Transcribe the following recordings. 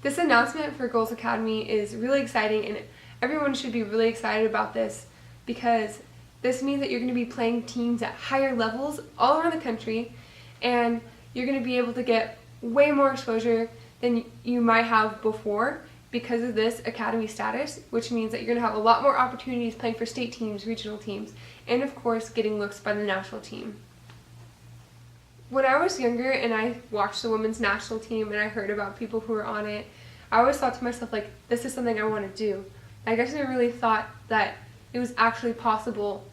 This announcement for Girls Academy is really exciting, and everyone should be really excited about this because this means that you're going to be playing teams at higher levels all around the country, and you're going to be able to get way more exposure than you might have before because of this academy status, which means that you're going to have a lot more opportunities playing for state teams, regional teams, and of course getting looks by the national team. When I was younger and I watched the women's national team and I heard about people who were on it, I always thought to myself, like, this is something I want to do. I guess I really thought that it was actually possible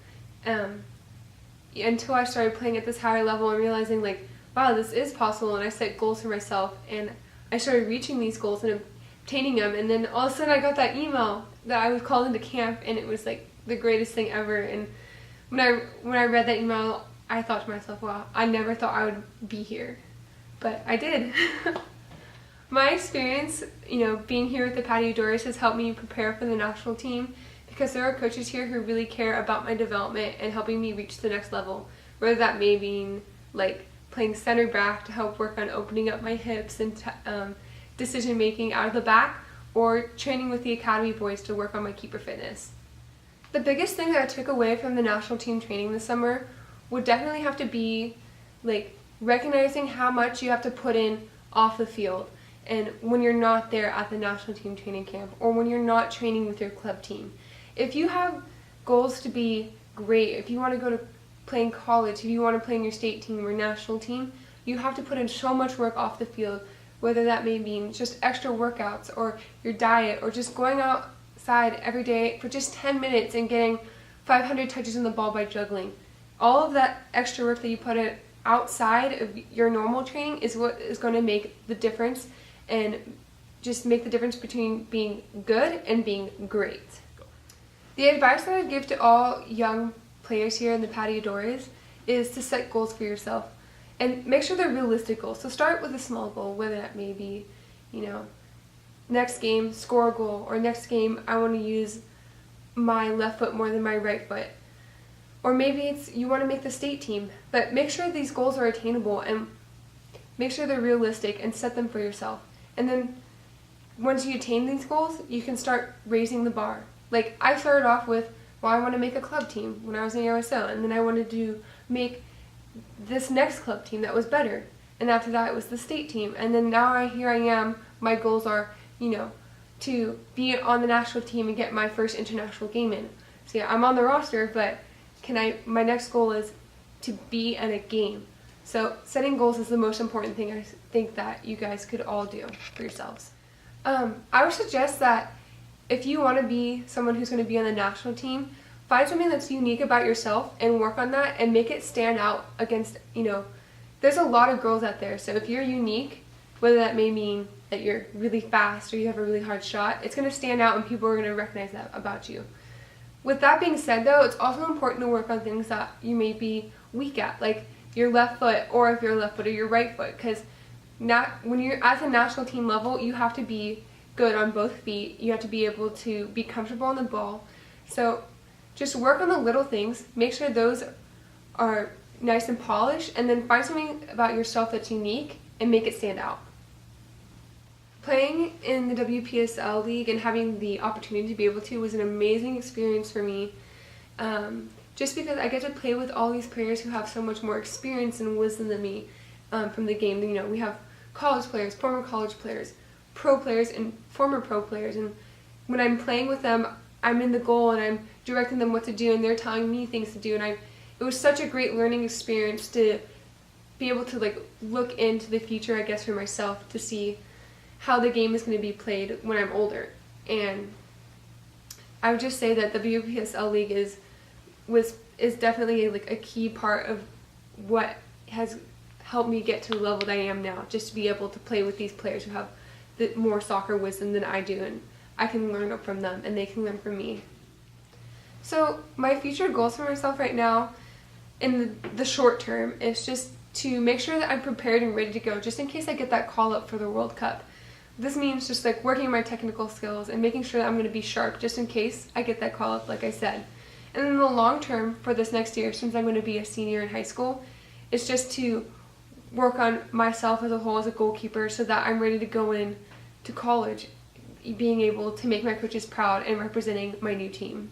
until I started playing at this higher level and realizing, like, wow, this is possible, and I set goals for myself and I started reaching these goals and obtaining them, and then all of a sudden I got that email that I was called into camp, and it was like the greatest thing ever. And when I read that email, I thought to myself, wow, I never thought I would be here, but I did. My experience, being here with the Patio Doors has helped me prepare for the national team because there are coaches here who really care about my development and helping me reach the next level, whether that may mean like playing center back to help work on opening up my hips and decision making out of the back, or training with the academy boys to work on my keeper fitness. The biggest thing that I took away from the national team training this summer would definitely have to be like recognizing how much you have to put in off the field, and when you're not there at the national team training camp or when you're not training with your club team. If you have goals to be great, if you want to go to play in college, if you want to play in your state team or national team, you have to put in so much work off the field, whether that may mean just extra workouts or your diet or just going outside every day for just 10 minutes and getting 500 touches on the ball by juggling. All of that extra work that you put in outside of your normal training is what is going to make the difference, and just make the difference between being good and being great. The advice that I give to all young players here in the Patio Doors is to set goals for yourself and make sure they're realistic goals. So start with a small goal, whether that may be, next game score a goal, or next game I want to use my left foot more than my right foot. Or maybe it's you want to make the state team, but make sure these goals are attainable and make sure they're realistic and set them for yourself. And then once you attain these goals, you can start raising the bar. Like I started off with, well, I want to make a club team when I was in OSO, and then I wanted to make this next club team that was better. And after that, it was the state team. And then now here I am, my goals are, to be on the national team and get my first international game in. So yeah, I'm on the roster, but my next goal is to be in a game. So setting goals is the most important thing I think that you guys could all do for yourselves. I would suggest that if you want to be someone who's going to be on the national team, find something that's unique about yourself and work on that and make it stand out against, there's a lot of girls out there. So if you're unique, whether that may mean that you're really fast or you have a really hard shot, it's going to stand out and people are going to recognize that about you. With that being said, though, it's also important to work on things that you may be weak at, like your left foot, or if you're left foot, or your right foot, because when you're at the national team level, you have to be good on both feet. You have to be able to be comfortable on the ball. So just work on the little things, make sure those are nice and polished, and then find something about yourself that's unique and make it stand out. Playing in the WPSL League and having the opportunity to be able to was an amazing experience for me, just because I get to play with all these players who have so much more experience and wisdom than me from the game. We have college players, former college players, pro players, and former pro players, and when I'm playing with them, I'm in the goal and I'm directing them what to do, and they're telling me things to do, and it was such a great learning experience to be able to look into the future, I guess, for myself, to see how the game is going to be played when I'm older. And I would just say that the WPSL League is definitely a key part of what has helped me get to the level that I am now, just to be able to play with these players who have more soccer wisdom than I do, and I can learn from them and they can learn from me. So my future goals for myself right now in the short term is just to make sure that I'm prepared and ready to go just in case I get that call up for the World Cup. This means just working on my technical skills and making sure that I'm going to be sharp just in case I get that call up, like I said. And in the long term for this next year, since I'm going to be a senior in high school, it's just to work on myself as a whole as a goalkeeper so that I'm ready to go in to college, being able to make my coaches proud and representing my new team.